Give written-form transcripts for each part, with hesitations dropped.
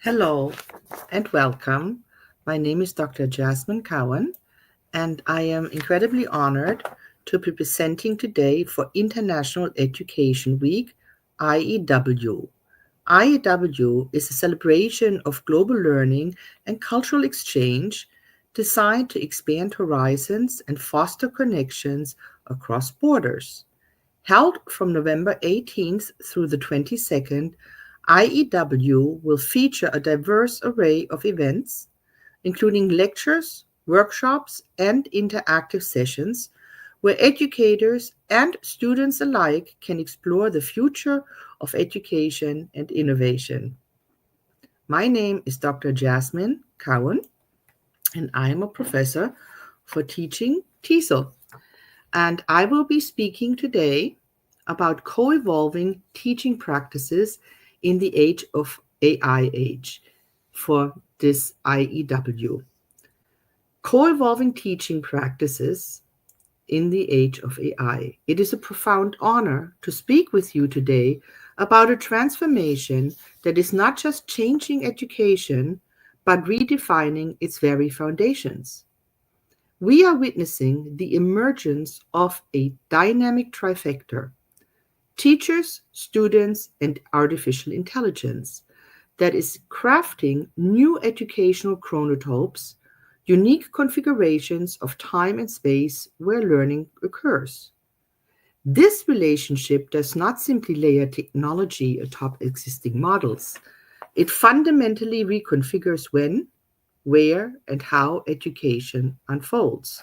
Hello and welcome. My name is Dr. Jasmine Cowan, and I am incredibly honored to be presenting today for International Education Week, IEW. IEW is a celebration of global learning and cultural exchange designed to expand horizons and foster connections across borders. Held from November 18th through the 22nd, IEW will feature a diverse array of events, including lectures, workshops, and interactive sessions where educators and students alike can explore the future of education and innovation. My name is Dr. Jasmine Cowan, and I am a professor for teaching TESOL. And I will be speaking today about co-evolving teaching practices in the age of AI age for this IEW. Co-evolving teaching practices in the age of AI. It is a profound honor to speak with you today about a transformation that is not just changing education, but redefining its very foundations. We are witnessing the emergence of a dynamic trifecta: teachers, students, and artificial intelligence that is crafting new educational chronotopes, unique configurations of time and space where learning occurs. This relationship does not simply layer technology atop existing models. It fundamentally reconfigures when, where, and how education unfolds.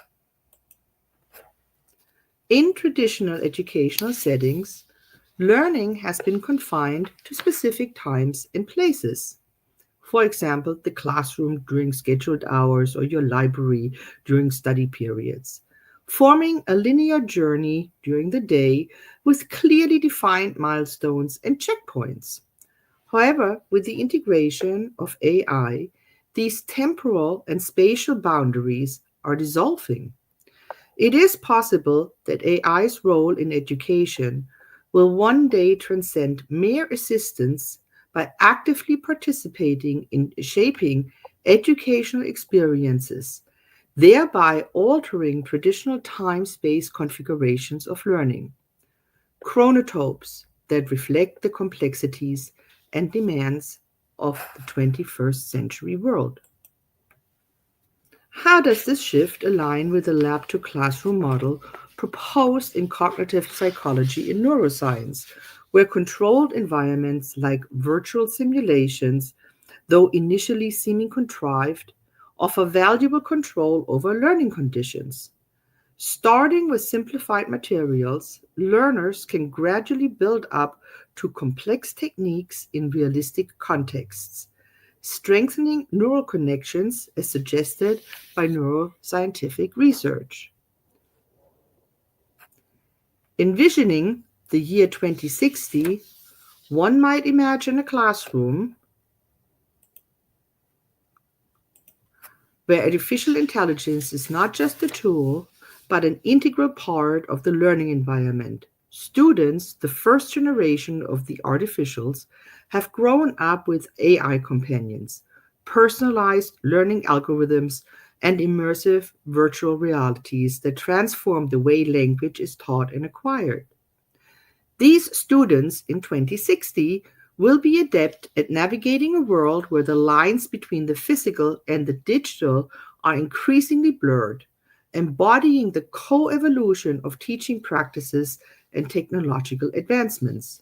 In traditional educational settings, learning has been confined to specific times and places. For example, the classroom during scheduled hours or your library during study periods, forming a linear journey during the day with clearly defined milestones and checkpoints. However, with the integration of AI, these temporal and spatial boundaries are dissolving. It is possible that AI's role in education will one day transcend mere assistance by actively participating in shaping educational experiences, thereby altering traditional time space configurations of learning. Chronotopes that reflect the complexities and demands of the 21st century world. How does this shift align with the lab to classroom model proposed in cognitive psychology and neuroscience, where controlled environments like virtual simulations, though initially seeming contrived, offer valuable control over learning conditions? Starting with simplified materials, learners can gradually build up to complex techniques in realistic contexts, strengthening neural connections as suggested by neuroscientific research. Envisioning the year 2060, one might imagine a classroom where artificial intelligence is not just a tool, but an integral part of the learning environment. Students, the first generation of the artificials, have grown up with AI companions, personalized learning algorithms, and immersive virtual realities that transform the way language is taught and acquired. These students in 2060 will be adept at navigating a world where the lines between the physical and the digital are increasingly blurred, embodying the co-evolution of teaching practices and technological advancements.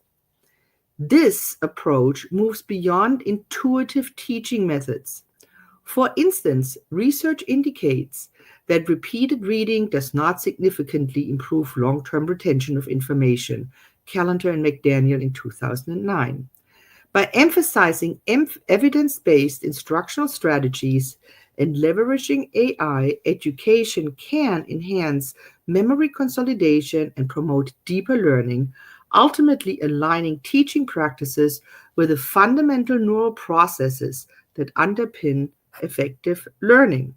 This approach moves beyond intuitive teaching methods. For instance, research indicates that repeated reading does not significantly improve long-term retention of information, Callender and McDaniel in 2009. By emphasizing evidence-based instructional strategies and leveraging AI, education can enhance memory consolidation and promote deeper learning, ultimately aligning teaching practices with the fundamental neural processes that underpin effective learning.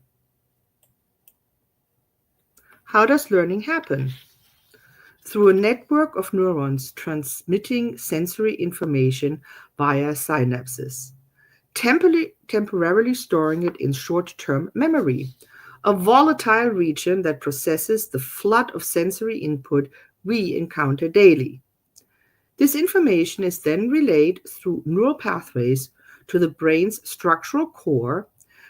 How does learning happen? Through a network of neurons transmitting sensory information via synapses. temporarily storing it in short-term memory, a volatile region that processes the flood of sensory input we encounter daily. This information is then relayed through neural pathways to the brain's structural core,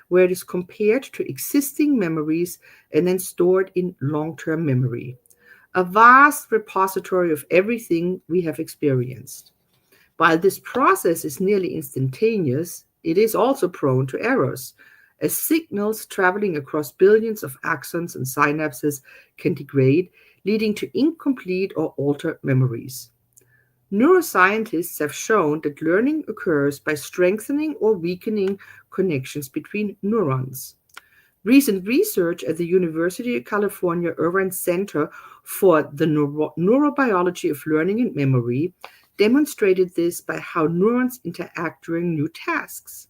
where it is compared to existing memories and then stored in long-term memory, a vast repository of everything we have experienced. While this process is nearly instantaneous, it is also prone to errors, as signals traveling across billions of axons and synapses can degrade, leading to incomplete or altered memories. Neuroscientists have shown that learning occurs by strengthening or weakening connections between neurons. Recent research at the University of California Irvine Center for the Neurobiology of Learning and Memory demonstrated this by how neurons interact during new tasks.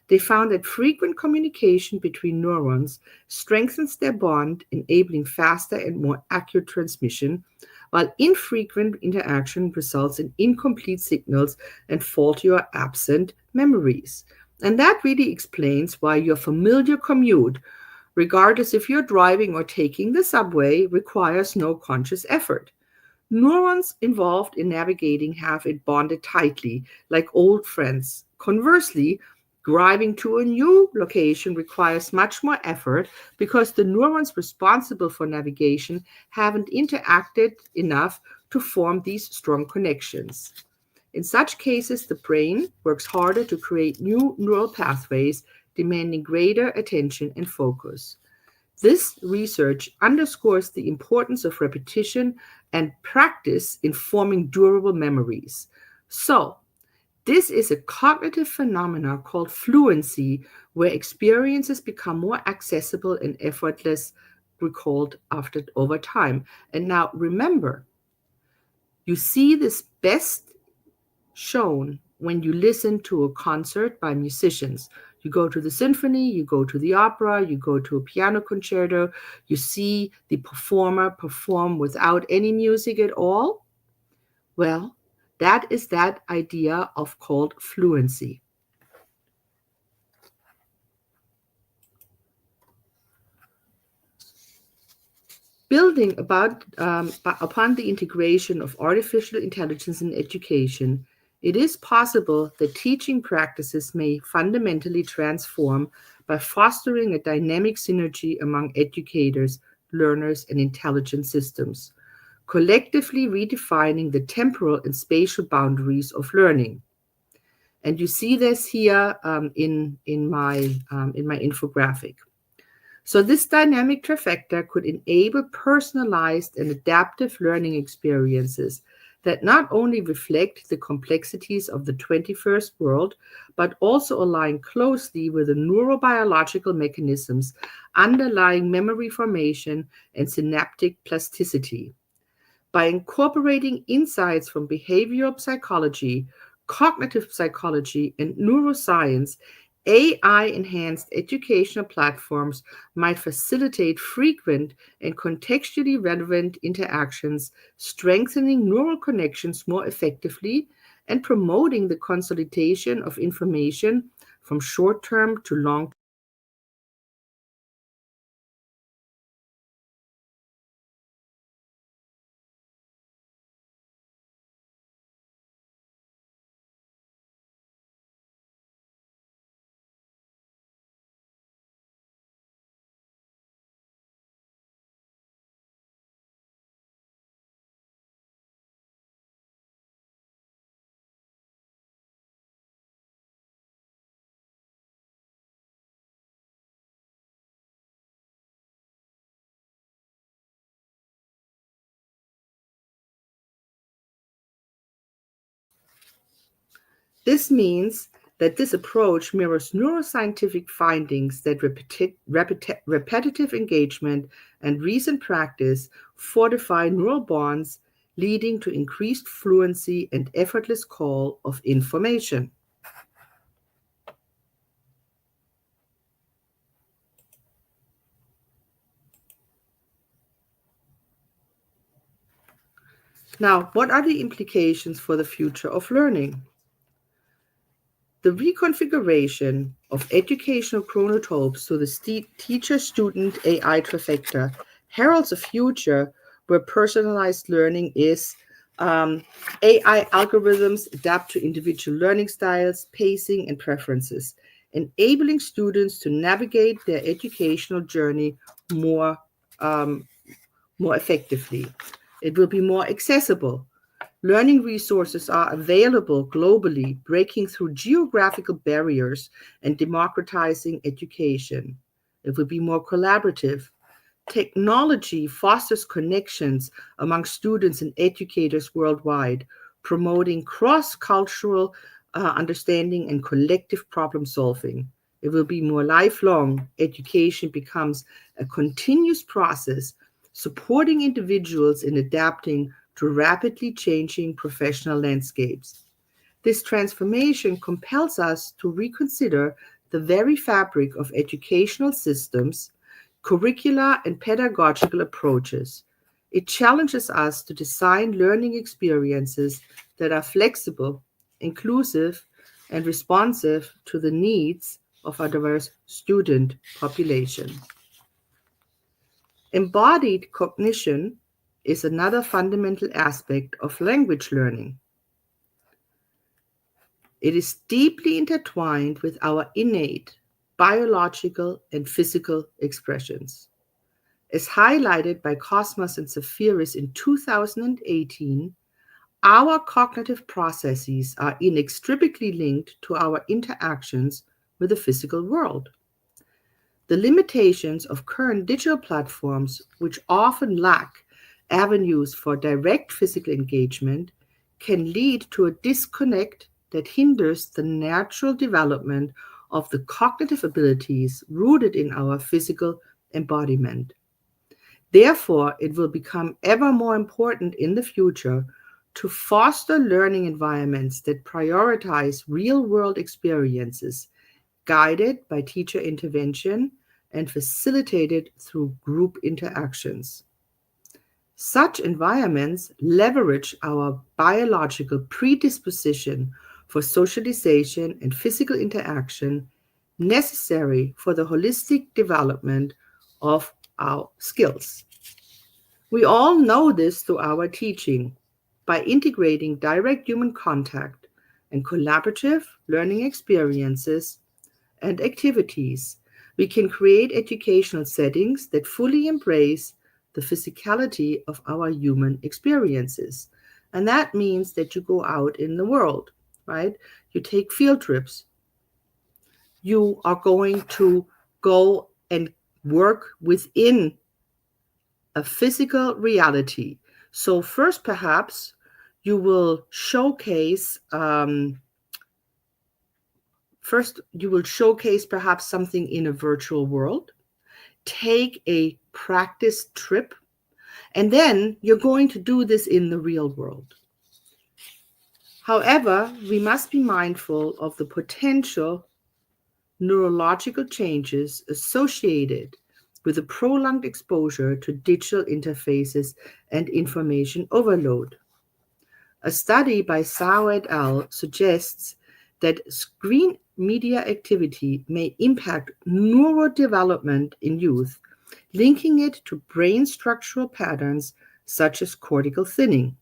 They found that frequent communication between neurons strengthens their bond, enabling faster and more accurate transmission, while infrequent interaction results in incomplete signals and faulty or absent memories. And that really explains why your familiar commute, regardless if you're driving or taking the subway, requires no conscious effort. Neurons involved in navigating have it bonded tightly, like old friends. Conversely, driving to a new location requires much more effort because the neurons responsible for navigation haven't interacted enough to form these strong connections. In such cases, the brain works harder to create new neural pathways, demanding greater attention and focus. This research underscores the importance of repetition and practice in forming durable memories. So, this is a cognitive phenomenon called fluency, where experiences become more accessible and effortless, recalled over time. And now remember, you see this best shown when you listen to a concert by musicians. You go to the symphony, you go to the opera, you go to a piano concerto, you see the performer perform without any music at all. Well, that is that idea of called fluency. Building upon the integration of artificial intelligence in education, it is possible that teaching practices may fundamentally transform by fostering a dynamic synergy among educators, learners, and intelligent systems, collectively redefining the temporal and spatial boundaries of learning. And you see this here in my infographic. So this dynamic trifecta could enable personalized and adaptive learning experiences that not only reflect the complexities of the 21st world, but also align closely with the neurobiological mechanisms underlying memory formation and synaptic plasticity. By incorporating insights from behavioral psychology, cognitive psychology, and neuroscience, AI enhanced educational platforms might facilitate frequent and contextually relevant interactions, strengthening neural connections more effectively and promoting the consolidation of information from short term to long. This means that this approach mirrors neuroscientific findings that repetitive engagement and recent practice fortify neural bonds, leading to increased fluency and effortless call of information. Now, what are the implications for the future of learning? The reconfiguration of educational chronotopes to the teacher-student AI trifecta heralds a future where personalized learning is AI algorithms adapt to individual learning styles, pacing, and preferences, enabling students to navigate their educational journey more, more effectively. It will be more accessible. Learning resources are available globally, breaking through geographical barriers and democratizing education. It will be more collaborative. Technology fosters connections among students and educators worldwide, promoting cross-cultural understanding and collective problem solving. It will be more lifelong. Education becomes a continuous process, supporting individuals in adapting to rapidly changing professional landscapes. This transformation compels us to reconsider the very fabric of educational systems, curricula, and pedagogical approaches. It challenges us to design learning experiences that are flexible, inclusive, and responsive to the needs of our diverse student population. Embodied cognition is another fundamental aspect of language learning. It is deeply intertwined with our innate biological and physical expressions. As highlighted by Cosmas and Saphiris in 2018, our cognitive processes are inextricably linked to our interactions with the physical world. The limitations of current digital platforms, which often lack avenues for direct physical engagement, can lead to a disconnect that hinders the natural development of the cognitive abilities rooted in our physical embodiment. Therefore, it will become ever more important in the future to foster learning environments that prioritize real-world experiences, guided by teacher intervention and facilitated through group interactions. Such environments leverage our biological predisposition for socialization and physical interaction necessary for the holistic development of our skills. We all know this through our teaching. By integrating direct human contact and collaborative learning experiences and activities, we can create educational settings that fully embrace the physicality of our human experiences. And that means that you go out in the world, right? You take field trips. You are going to go and work within a physical reality. So first, perhaps you will showcase perhaps something in a virtual world, take a practice trip, and then you're going to do this in the real world. However, we must be mindful of the potential neurological changes associated with a prolonged exposure to digital interfaces and information overload. A study by Sao et al. Suggests that screen media activity may impact neurodevelopment in youth, linking it to brain structural patterns such as cortical thinning.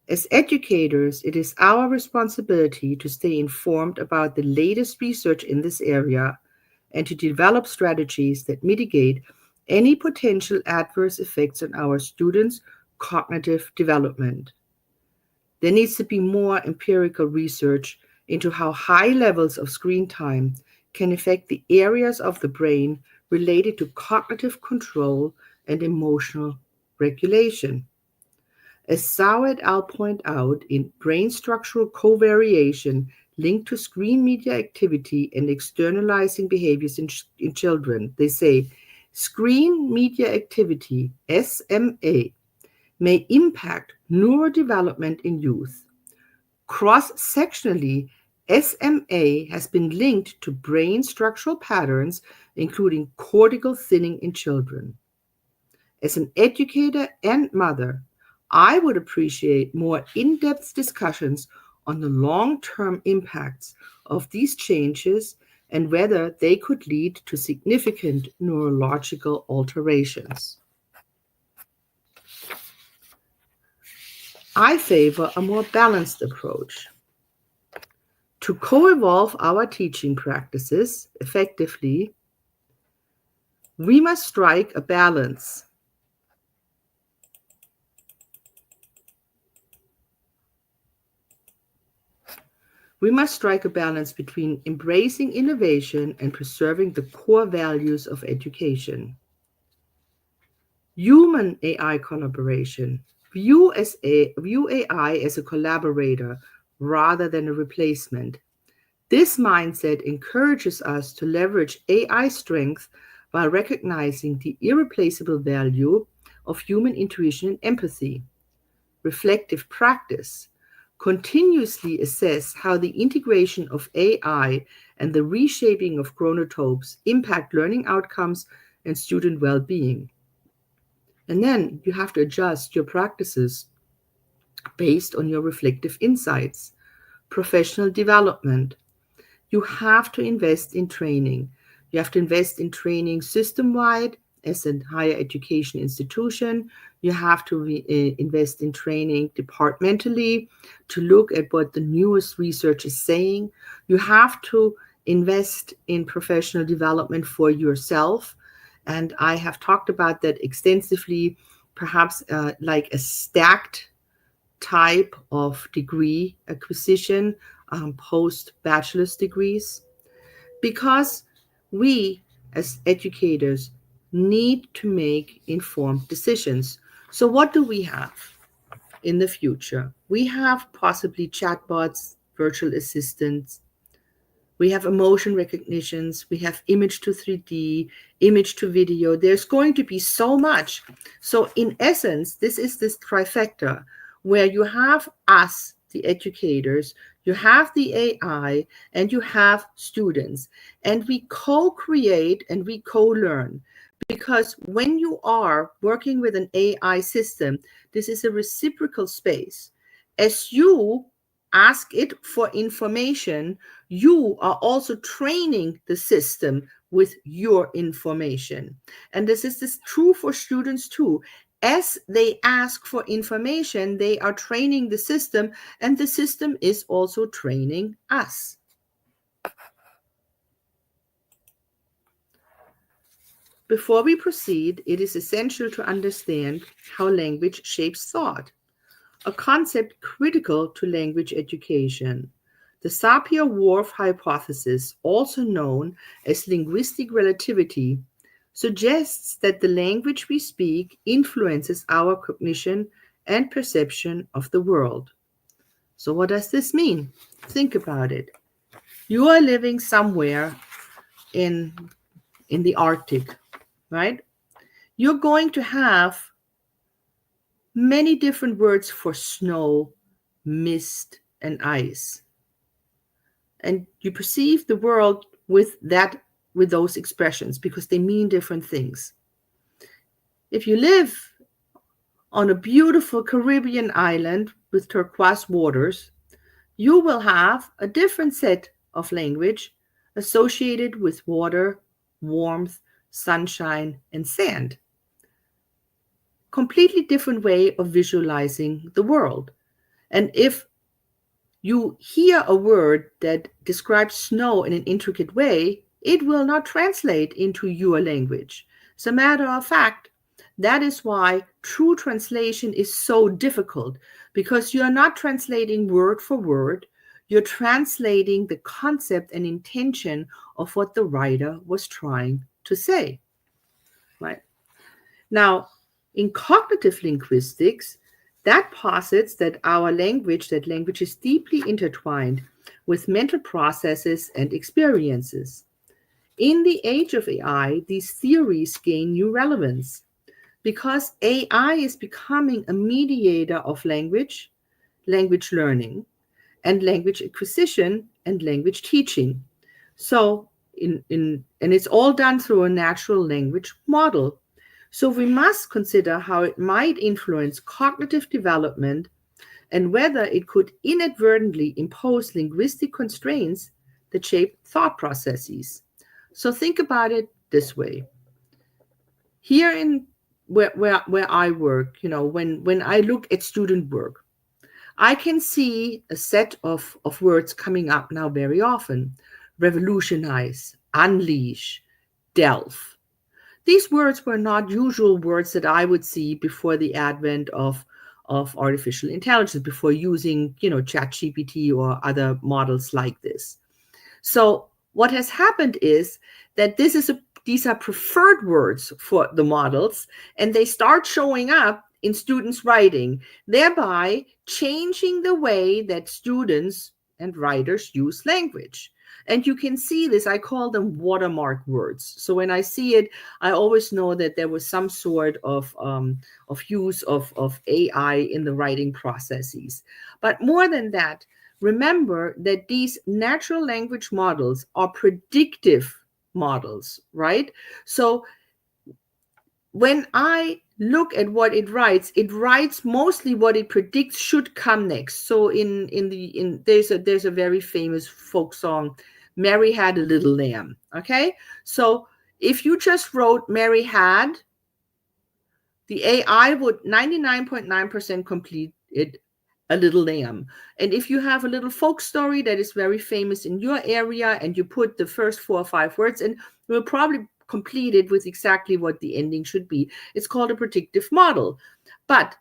As educators, it is our responsibility to stay informed about the latest research in this area and to develop strategies that mitigate any potential adverse effects on our students' cognitive development. There needs to be more empirical research into how high levels of screen time can affect the areas of the brain related to cognitive control and emotional regulation. As Sao et al. Point out in brain structural covariation linked to screen media activity and externalizing behaviors in children, they say screen media activity, SMA, may impact neurodevelopment in youth. Cross-sectionally, SMA has been linked to brain structural patterns, including cortical thinning in children. As an educator and mother, I would appreciate more in-depth discussions on the long-term impacts of these changes and whether they could lead to significant neurological alterations. I favor a more balanced approach. To co-evolve our teaching practices effectively, we must strike a balance. We must strike a balance between embracing innovation and preserving the core values of education. Human AI collaboration. View AI as a collaborator rather than a replacement. This mindset encourages us to leverage AI strength while recognizing the irreplaceable value of human intuition and empathy. Reflective practice. Continuously assess how the integration of AI and the reshaping of chronotopes impact learning outcomes and student well-being. And then you have to adjust your practices based on your reflective insights. Professional development. You have to invest in training. You have to invest in training system-wide as a higher education institution. You have to invest in training departmentally to look at what the newest research is saying. You have to invest in professional development for yourself. And I have talked about that extensively, perhaps like a stacked type of degree acquisition, post-bachelor's degrees, because we as educators need to make informed decisions. So what do we have in the future? We have possibly chatbots, virtual assistants, we have emotion recognitions, we have image to 3D, image to video. There's going to be so much. So in essence, this is this trifecta where you have us, the educators, you have the AI, and you have students. And we co-create and we co-learn. Because when you are working with an AI system, this is a reciprocal space. As you ask it for information, you are also training the system with your information. And this is true for students too. As they ask for information, they are training the system, and the system is also training us. Before we proceed, it is essential to understand how language shapes thought, a concept critical to language education. The Sapir-Whorf hypothesis, also known as linguistic relativity, suggests that the language we speak influences our cognition and perception of the world. So what does this mean? Think about it. You are living somewhere in the Arctic, right? You're going to have many different words for snow, mist, and ice. And you perceive the world with those expressions because they mean different things. If you live on a beautiful Caribbean island with turquoise waters, you will have a different set of language associated with water, warmth, sunshine, and sand. Completely different way of visualizing the world. And if you hear a word that describes snow in an intricate way, it will not translate into your language. As a matter of fact, that is why true translation is so difficult, because you are not translating word for word, you're translating the concept and intention of what the writer was trying to say. Right? Now, in cognitive linguistics, that posits that language is deeply intertwined with mental processes and experiences. In the age of AI, these theories gain new relevance because AI is becoming a mediator of language learning, and language acquisition and language teaching. So, and it's all done through a natural language model. So we must consider how it might influence cognitive development and whether it could inadvertently impose linguistic constraints that shape thought processes. So think about it this way. Here in where I work, when I look at student work, I can see a set of words coming up now very often. Revolutionize, unleash, delve. These words were not usual words that I would see before the advent of artificial intelligence, before using, ChatGPT or other models like this. So what has happened is that these are preferred words for the models, and they start showing up in students' writing, thereby changing the way that students and writers use language. And you can see this, I call them watermark words. So when I see it, I always know that there was some sort of use of AI in the writing processes. But more than that, remember that these natural language models are predictive models, right? So when I look at what it writes mostly what it predicts should come next. So there's a very famous folk song, Mary Had a Little Lamb. Okay, so if you just wrote Mary Had, the AI would 99.9% complete it, a little lamb. And if you have a little folk story that is very famous in your area and you put the first 4 or 5 words in, you will probably complete it with exactly what the ending should be. It's called a predictive model. But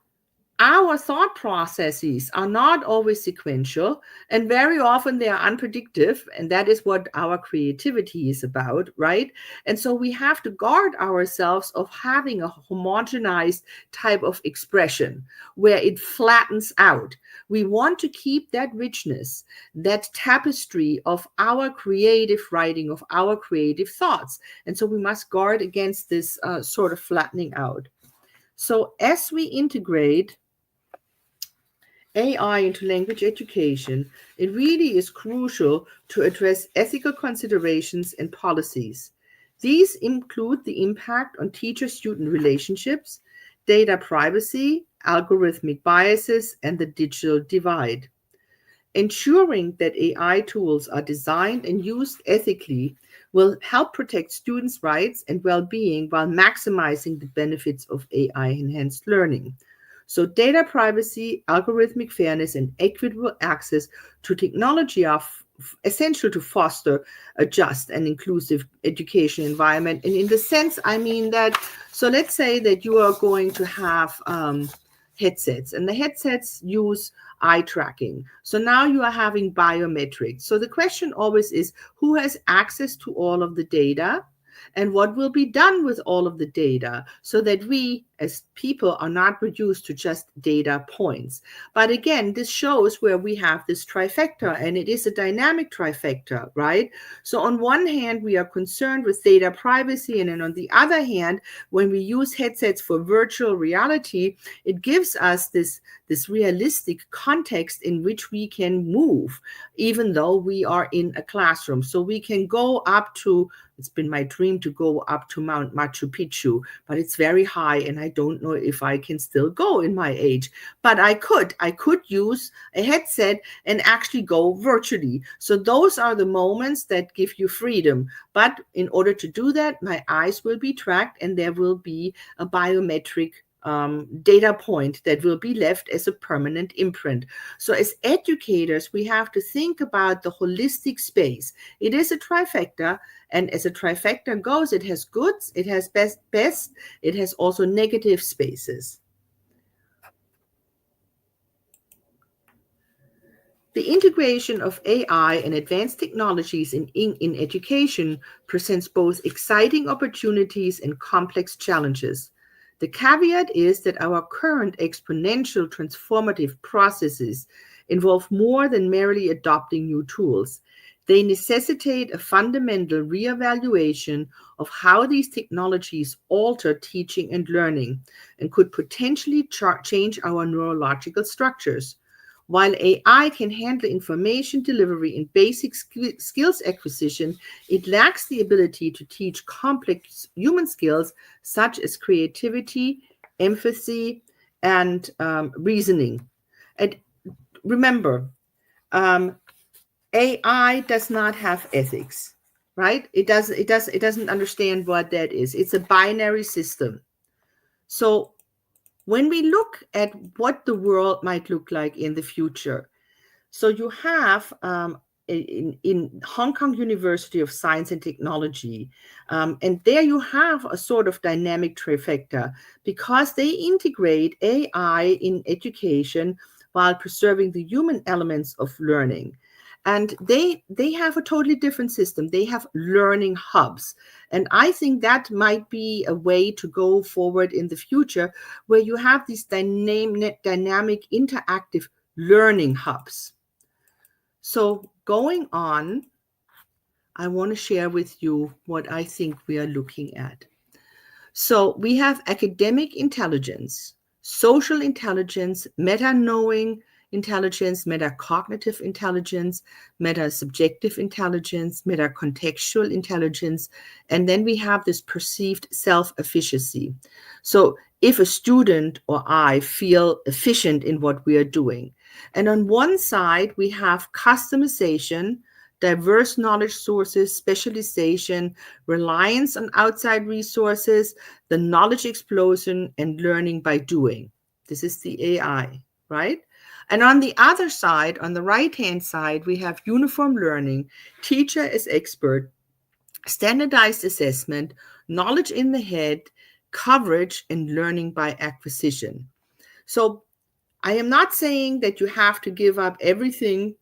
our thought processes are not always sequential, and very often they are unpredictable, and that is what our creativity is about, right? And so we have to guard ourselves of having a homogenized type of expression where it flattens out. We want to keep that richness, that tapestry of our creative writing, of our creative thoughts. And so we must guard against this sort of flattening out. So as we integrate AI into language education, it really is crucial to address ethical considerations and policies. These include the impact on teacher-student relationships, data privacy, algorithmic biases, and the digital divide. Ensuring that AI tools are designed and used ethically will help protect students' rights and well-being while maximizing the benefits of AI-enhanced learning. So data privacy, algorithmic fairness, and equitable access to technology are essential to foster a just and inclusive education environment. And in the sense, I mean that, so let's say that you are going to have headsets, and the headsets use eye tracking. So now you are having biometrics. So the question always is, who has access to all of the data? And what will be done with all of the data so that we as people are not reduced to just data points. But again, this shows where we have this trifecta, and it is a dynamic trifecta, right? So on one hand, we are concerned with data privacy, and then on the other hand, when we use headsets for virtual reality, it gives us this realistic context in which we can move, even though we are in a classroom. So we can go up to, it's been my dream to go up to Mount Machu Picchu, but it's very high, and I don't know if I can still go in my age. But I could use a headset and actually go virtually. So those are the moments that give you freedom. But in order to do that, my eyes will be tracked, and there will be a biometric data point that will be left as a permanent imprint. So as educators, we have to think about the holistic space. It is a trifecta, and as a trifecta goes, it has goods, it has best, it has also negative spaces. The integration of AI and advanced technologies in education presents both exciting opportunities and complex challenges. The caveat is that our current exponential transformative processes involve more than merely adopting new tools. They necessitate a fundamental reevaluation of how these technologies alter teaching and learning and could potentially change our neurological structures. While AI can handle information delivery and basic skills acquisition, it lacks the ability to teach complex human skills such as creativity, empathy, and reasoning. And remember, AI does not have ethics, right? It doesn't understand what that is. It's a binary system. So when we look at what the world might look like in the future, so you have in Hong Kong University of Science and Technology, and there you have a sort of dynamic trifecta because they integrate AI in education while preserving the human elements of learning. And they have a totally different system. They have learning hubs. And I think that might be a way to go forward in the future where you have these dynamic interactive learning hubs. So going on, I want to share with you what I think we are looking at. So we have academic intelligence, social intelligence, meta-knowing intelligence, metacognitive intelligence, meta-subjective intelligence, meta-contextual intelligence, and then we have this perceived self-efficacy. So if a student or I feel efficient in what we are doing. And on one side, we have customization, diverse knowledge sources, specialization, reliance on outside resources, the knowledge explosion, and learning by doing. This is the AI, right? And on the other side, on the right-hand side, we have uniform learning, teacher as expert, standardized assessment, knowledge in the head, coverage, and learning by acquisition. So I am not saying that you have to give up everything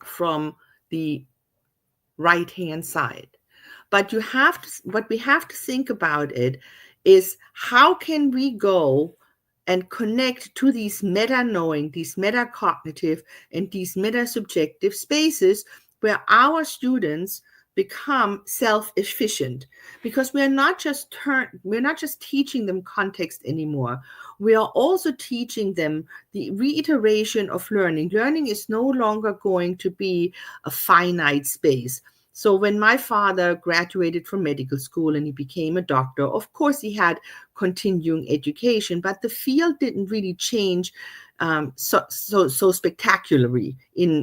from the right-hand side. But what we have to think about it is how can we go and connect to these meta-knowing, these meta-cognitive, and these meta-subjective spaces where our students become self-efficient, because we're not just teaching them context anymore. We are also teaching them the reiteration of learning. Learning is no longer going to be a finite space. So when my father graduated from medical school and he became a doctor, of course he had continuing education, but the field didn't really change so spectacularly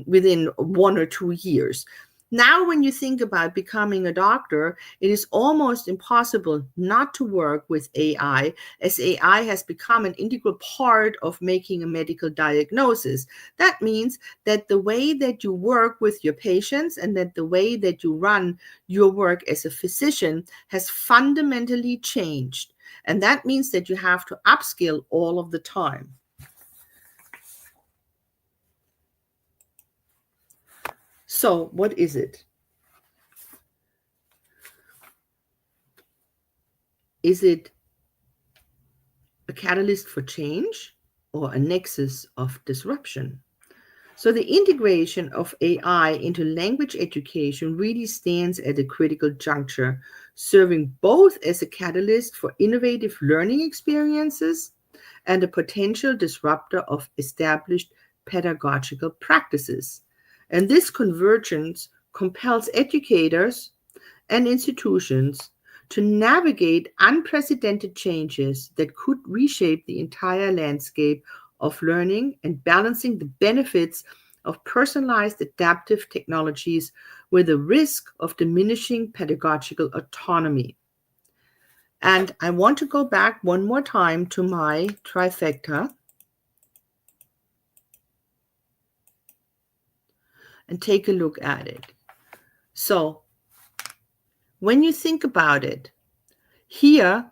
within 1 or 2 years. Now, when you think about becoming a doctor, it is almost impossible not to work with AI, as AI has become an integral part of making a medical diagnosis. That means that the way that you work with your patients and that the way that you run your work as a physician has fundamentally changed. And that means that you have to upskill all of the time. So, what is it? Is it a catalyst for change or a nexus of disruption? So the integration of AI into language education really stands at a critical juncture, serving both as a catalyst for innovative learning experiences and a potential disruptor of established pedagogical practices. And this convergence compels educators and institutions to navigate unprecedented changes that could reshape the entire landscape of learning and balancing the benefits of personalized adaptive technologies with the risk of diminishing pedagogical autonomy. And I want to go back one more time to my trifecta and take a look at it. So when you think about it, here,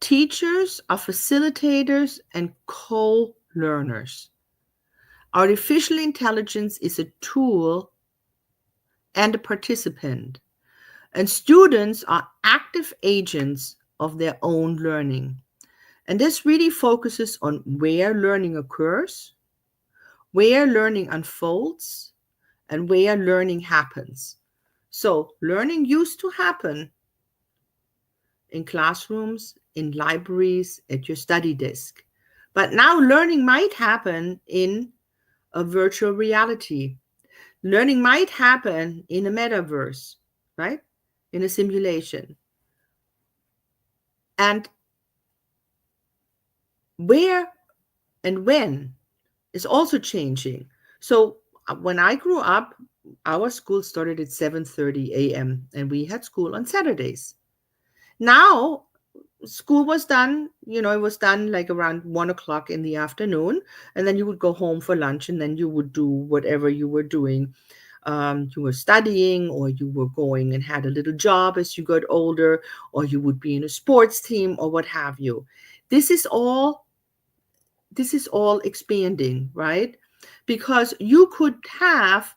teachers are facilitators and co-learners. Artificial intelligence is a tool and a participant, and students are active agents of their own learning. And this really focuses on where learning occurs, where learning unfolds, and where learning happens. So learning used to happen in classrooms, in libraries, at your study desk. But now learning might happen in a virtual reality. Learning might happen in a metaverse, right? In a simulation. And where and when is also changing. So when I grew up, our school started at 7:30 a.m. and we had school on Saturdays. Now, school was done, it was done like around 1 o'clock in the afternoon, and then you would go home for lunch, and then you would do whatever you were doing. You were studying, or you were going and had a little job as you got older, or you would be in a sports team, or what have you. This is all expanding, right? Because you could have,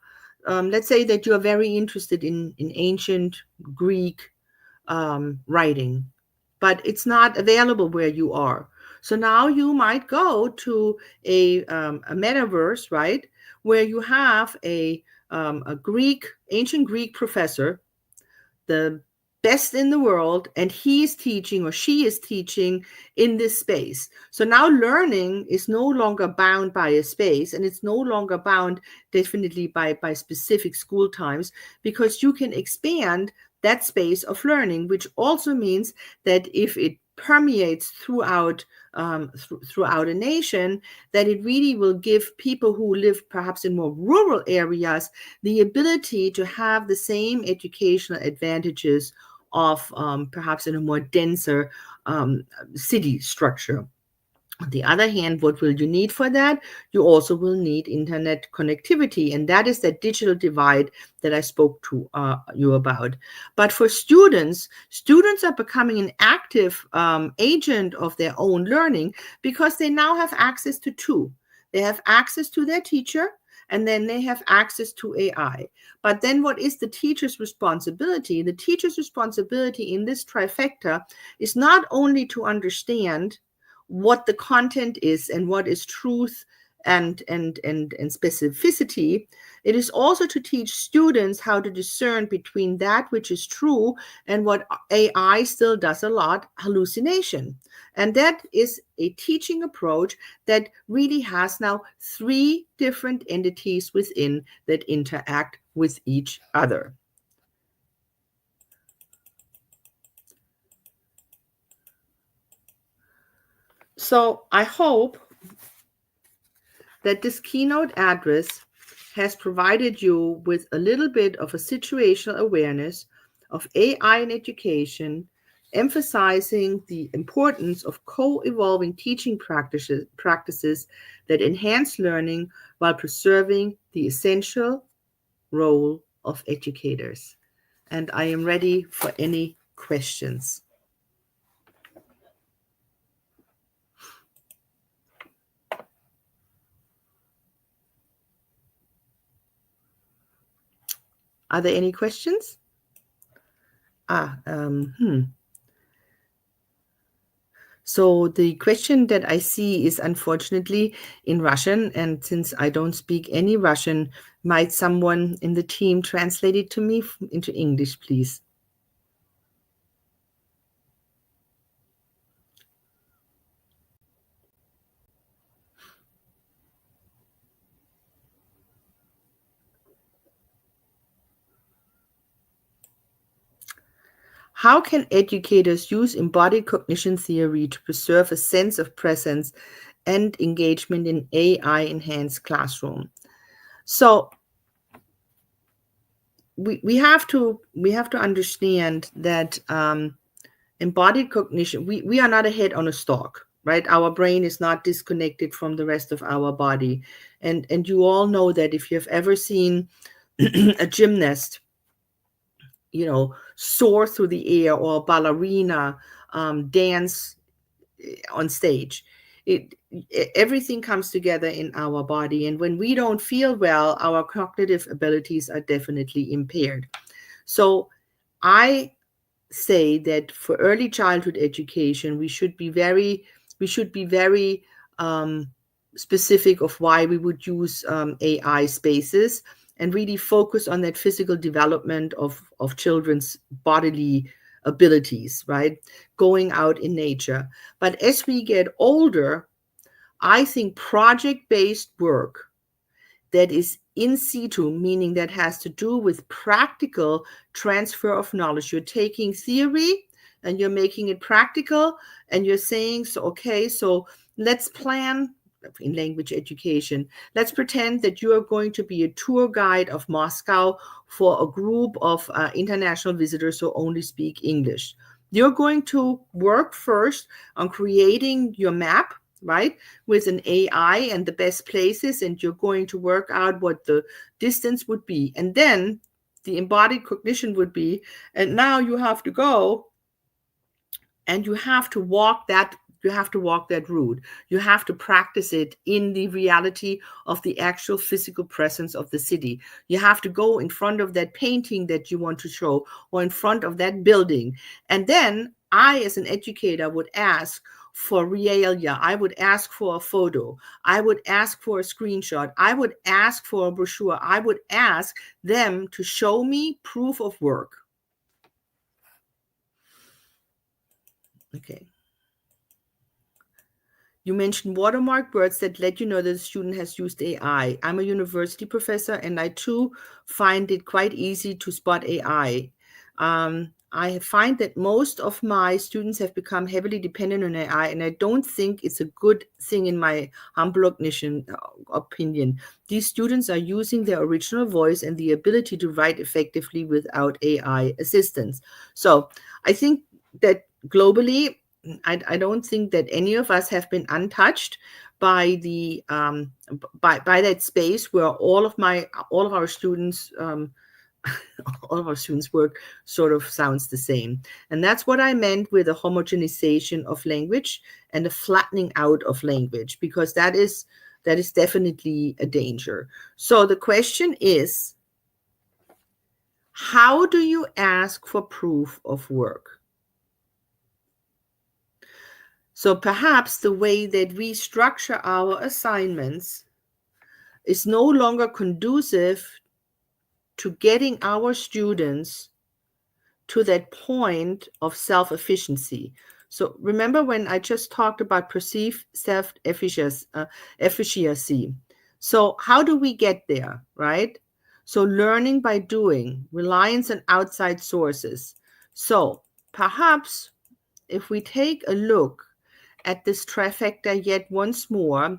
let's say that you're very interested in ancient Greek writing, but it's not available where you are. So now you might go to a metaverse, right, where you have a ancient Greek professor, the best in the world, and he is teaching or she is teaching in this space. So now learning is no longer bound by a space, and it's no longer bound definitely by specific school times, because you can expand that space of learning, which also means that if it permeates throughout a nation, that it really will give people who live perhaps in more rural areas the ability to have the same educational advantages of perhaps in a more denser city structure. On the other hand, what will you need for that? You also will need internet connectivity, and that is that digital divide that I spoke to you about. But for students are becoming an active agent of their own learning, because they now have access to two. They have access to their teacher, and then they have access to AI. But then what is the teacher's responsibility? The teacher's responsibility in this trifecta is not only to understand what the content is and what is truth and specificity. It is also to teach students how to discern between that which is true and what AI still does a lot, hallucination. And that is a teaching approach that really has now 3 different entities within that interact with each other. So I hope that this keynote address has provided you with a little bit of a situational awareness of AI in education, emphasizing the importance of co-evolving teaching practices that enhance learning while preserving the essential role of educators. And I am ready for any questions. Are there any questions? So the question that I see is unfortunately in Russian, and since I don't speak any Russian, might someone in the team translate it to me into English, please? How can educators use embodied cognition theory to preserve a sense of presence and engagement in AI-enhanced classroom? So we have to understand that embodied cognition, we are not a head on a stalk, right? Our brain is not disconnected from the rest of our body. And you all know that if you've ever seen a gymnast, soar through the air, or a ballerina dance on stage, everything comes together in our body. And when we don't feel well, our cognitive abilities are definitely impaired. So I say that for early childhood education, we should be very specific of why we would use AI spaces, and really focus on that physical development of children's bodily abilities, right? Going out in nature. But as we get older, I think project-based work that is in situ, meaning that has to do with practical transfer of knowledge. You're taking theory and you're making it practical, and you're saying, so let's plan in language education. Let's pretend that you are going to be a tour guide of Moscow for a group of international visitors who only speak English. You're going to work first on creating your map, right, with an AI and the best places, and you're going to work out what the distance would be. And then the embodied cognition would be, and now you have to go and you have to walk that route. You have to practice it in the reality of the actual physical presence of the city. You have to go in front of that painting that you want to show, or in front of that building. And then I, as an educator, would ask for realia. I would ask for a photo. I would ask for a screenshot. I would ask for a brochure. I would ask them to show me proof of work. Okay. You mentioned watermark words that let you know that the student has used AI. I'm a university professor, and I too find it quite easy to spot AI. I find that most of my students have become heavily dependent on AI, and I don't think it's a good thing in my humble opinion. These students are using their original voice and the ability to write effectively without AI assistance. So I think that globally, I don't think that any of us have been untouched by the by that space where all of our students all of our students' work sort of sounds the same. And that's what I meant with a homogenization of language and a flattening out of language, because that is definitely a danger. So the question is, how do you ask for proof of work? So perhaps the way that we structure our assignments is no longer conducive to getting our students to that point of self-efficiency. So remember when I just talked about perceived self-efficacy. So how do we get there, right? So learning by doing, reliance on outside sources. So perhaps if we take a look at this trifecta yet once more,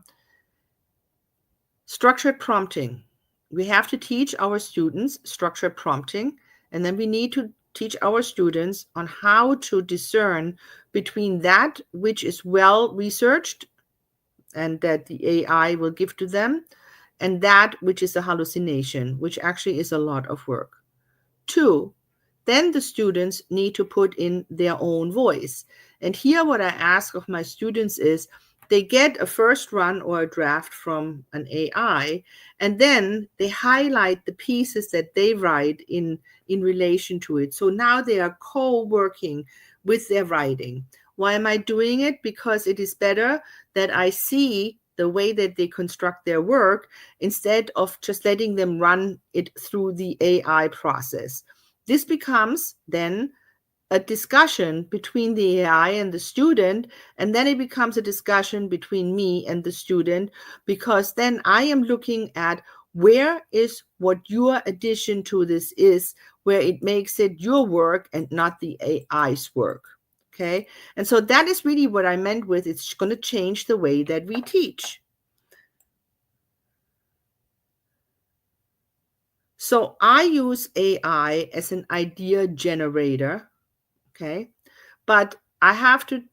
structured prompting. We have to teach our students structured prompting, and then we need to teach our students on how to discern between that which is well researched and that the AI will give to them, and that which is a hallucination, which actually is a lot of work. 2, then the students need to put in their own voice. And here what I ask of my students is they get a first run or a draft from an AI, and then they highlight the pieces that they write in relation to it. So now they are co-working with their writing. Why am I doing it? Because it is better that I see the way that they construct their work instead of just letting them run it through the AI process. This becomes then a discussion between the AI and the student, and then it becomes a discussion between me and the student, because then I am looking at where is what your addition to this is, where it makes it your work and not the AI's work. Okay, and so that is really what I meant with it's going to change the way that we teach. So I use AI as an idea generator, okay? But I have to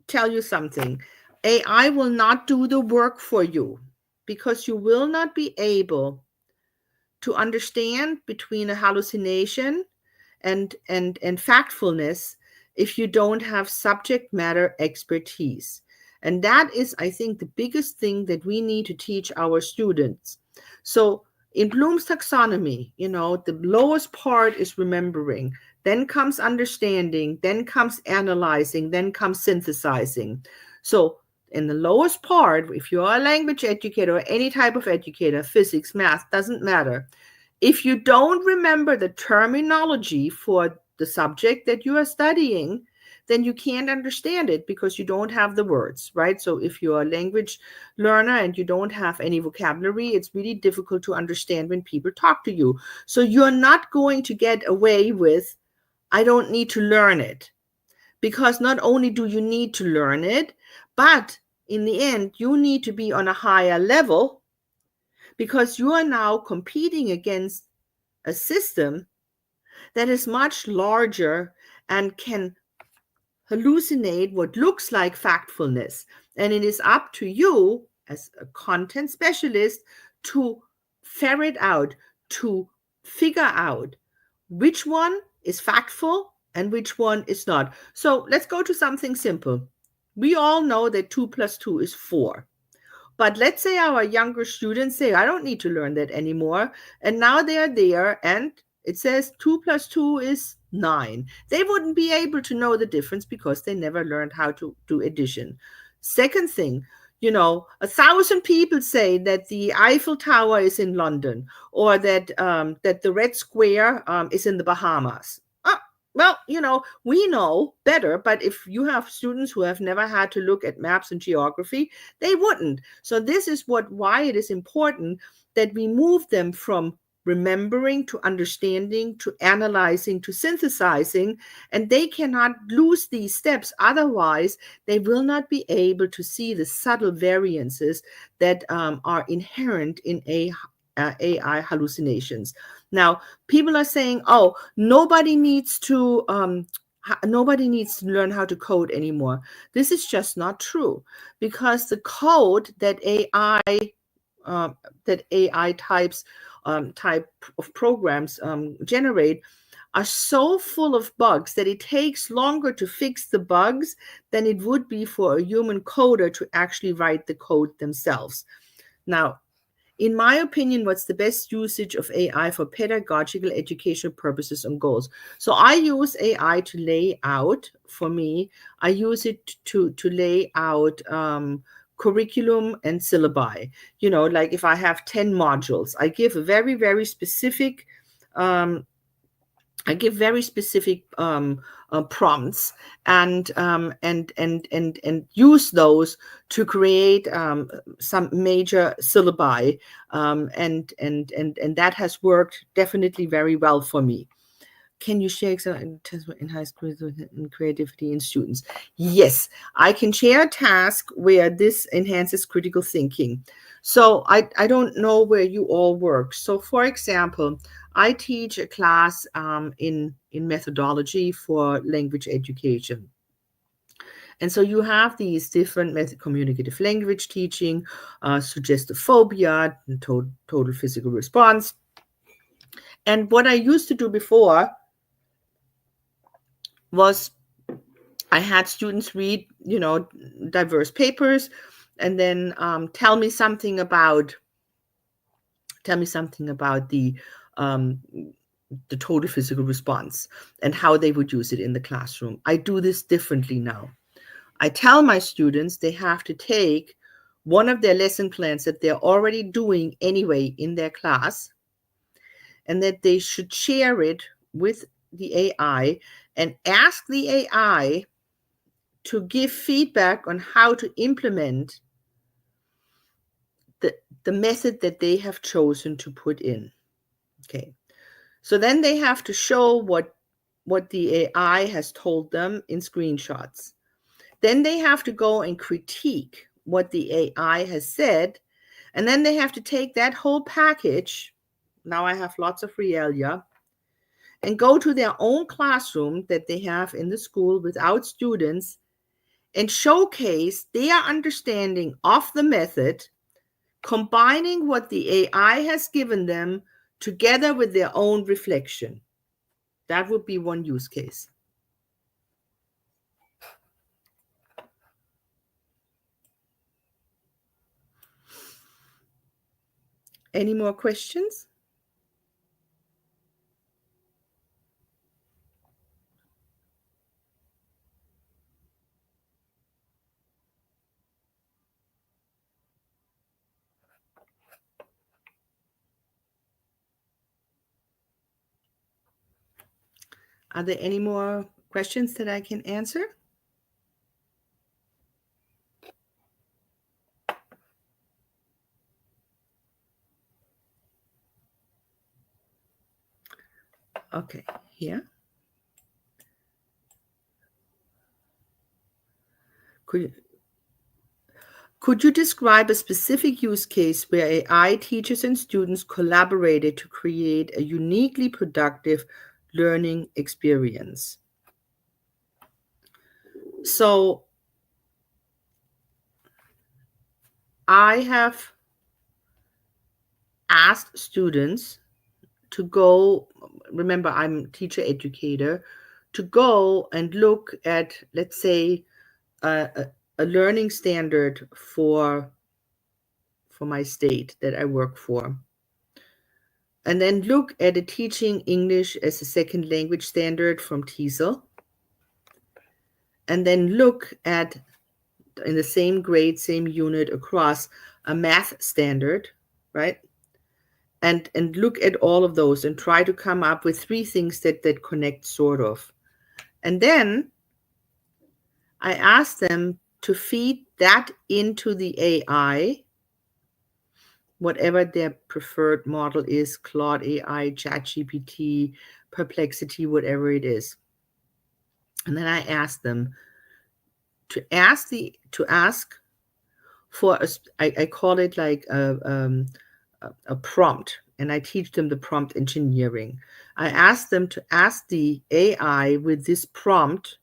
tell you something. AI will not do the work for you, because you will not be able to understand between a hallucination and factfulness if you don't have subject matter expertise. And that is, I think, the biggest thing that we need to teach our students. So in Bloom's taxonomy, the lowest part is remembering, then comes understanding, then comes analyzing, then comes synthesizing. So in the lowest part, if you're a language educator or any type of educator, physics, math, doesn't matter. If you don't remember the terminology for the subject that you are studying, then you can't understand it because you don't have the words, right? So if you're a language learner and you don't have any vocabulary, it's really difficult to understand when people talk to you. So you're not going to get away with, I don't need to learn it. Because not only do you need to learn it, but in the end, you need to be on a higher level because you are now competing against a system that is much larger and can hallucinate what looks like factfulness. And it is up to you as a content specialist to ferret out, to figure out which one is factful and which one is not. So let's go to something simple. We all know that 2 plus 2 is 4. But let's say our younger students say, I don't need to learn that anymore. And now they're there and it says 2 plus 2 is 9. They wouldn't be able to know the difference because they never learned how to do addition. Second thing, 1,000 people say that the Eiffel Tower is in London or that the Red Square is in the Bahamas. Well, we know better, but if you have students who have never had to look at maps and geography, they wouldn't. So this is why it is important that we move them from remembering to understanding to analyzing to synthesizing, and they cannot lose these steps. Otherwise, they will not be able to see the subtle variances that are inherent in AI hallucinations. Now, people are saying, "Oh, nobody needs to learn how to code anymore." This is just not true, because the code that AI type of programs generate are so full of bugs that it takes longer to fix the bugs than it would be for a human coder to actually write the code themselves. Now, in my opinion, what's the best usage of AI for pedagogical educational purposes and goals? So I use AI to lay out, for me, I use it to lay out curriculum and syllabi. Like if I have 10 modules, I give a very, very specific prompts and use those to create some major syllabi, and that has worked definitely very well for me. Can you share in high school in creativity in students? Yes, I can share a task where this enhances critical thinking. So I don't know where you all work. So for example, I teach a class in methodology for language education. And so you have these different methods: communicative language teaching, suggestive phobia, total physical response. And what I used to do before was I had students read, diverse papers, and then tell me something about the total physical response and how they would use it in the classroom. I do this differently now. I tell my students they have to take one of their lesson plans that they're already doing anyway in their class, and that they should share it with the AI and ask the AI to give feedback on how to implement the method that they have chosen to put in. Okay. So then they have to show what the AI has told them in screenshots. Then they have to go and critique what the AI has said. And then they have to take that whole package. Now I have lots of realia, and go to their own classroom that they have in the school without students and showcase their understanding of the method, combining what the AI has given them together with their own reflection. That would be one use case. Any more questions? Are there any more questions that I can answer? Okay, here. Could Could you describe a specific use case where AI teachers and students collaborated to create a uniquely productive learning experience? So I have asked students to go, remember I'm teacher educator, to go and look at, let's say, a learning standard for my state that I work for. And then look at a teaching English as a second language standard from TESOL. And then look at, in the same grade, same unit across, a math standard, right? And look at all of those and try to come up with three things that connect, sort of. And then I ask them to feed that into the AI, whatever their preferred model is, Claude AI, ChatGPT, Perplexity, whatever it is. And then I ask them to ask for I call it like a prompt, and I teach them the prompt engineering. I ask them to ask the AI with this prompt,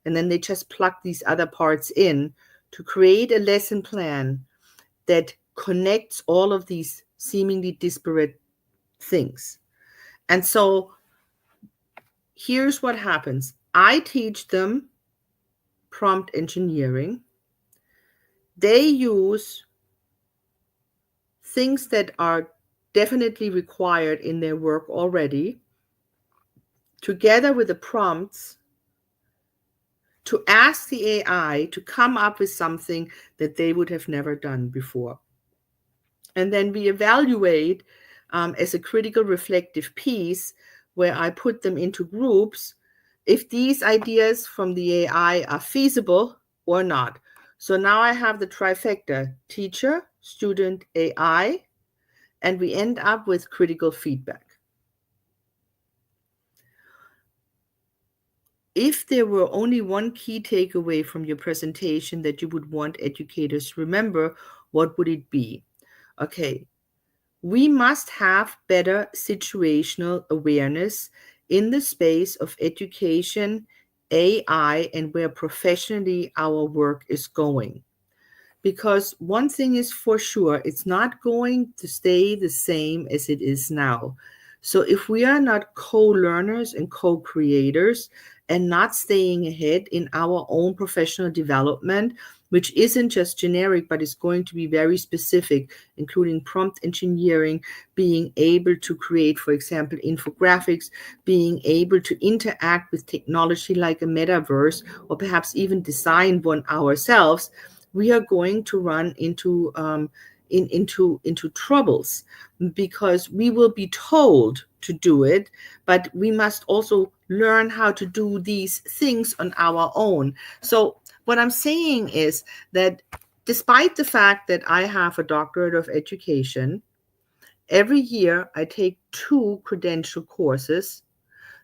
and then they just plug these other parts in to create a lesson plan that connects all of these seemingly disparate things. And so here's what happens. I teach them prompt engineering. They use things that are definitely required in their work already, together with the prompts, to ask the AI to come up with something that they would have never done before. And then we evaluate as a critical reflective piece, where I put them into groups, if these ideas from the AI are feasible or not. So now I have the trifecta: teacher, student, AI, and we end up with critical feedback. If there were only one key takeaway from your presentation that you would want educators to remember, what would it be? Okay, we must have better situational awareness in the space of education, AI, and where professionally our work is going. Because one thing is for sure, it's not going to stay the same as it is now. So if we are not co-learners and co-creators and not staying ahead in our own professional development, which isn't just generic, but is going to be very specific, including prompt engineering, being able to create, for example, infographics, being able to interact with technology like a metaverse, or perhaps even design one ourselves, we are going to run into troubles, because we will be told to do it, but we must also learn how to do these things on our own. So what I'm saying is that despite the fact that I have a doctorate of education, every year I take 2 credential courses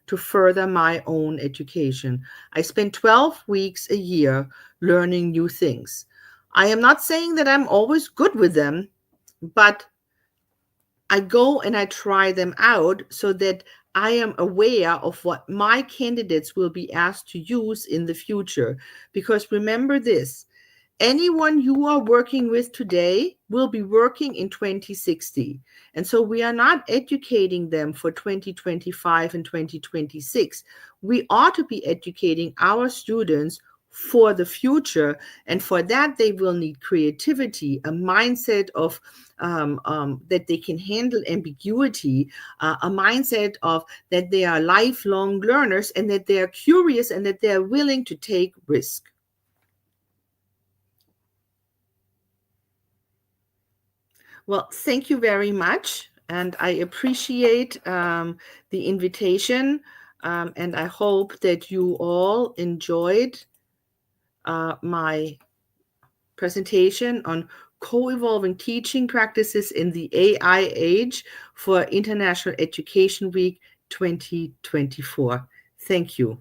to further my own education. I spend 12 weeks a year learning new things. I am not saying that I'm always good with them, but I go and I try them out so that I am aware of what my candidates will be asked to use in the future. Because remember this, anyone you are working with today will be working in 2060. And so we are not educating them for 2025 and 2026. We ought to be educating our students for the future. And for that, they will need creativity, a mindset of that they can handle ambiguity, a mindset of that they are lifelong learners, and that they are curious, and that they are willing to take risk. Well, thank you very much. And I appreciate the invitation. And I hope that you all enjoyed my presentation on co-evolving teaching practices in the AI age for International Education Week 2024. Thank you.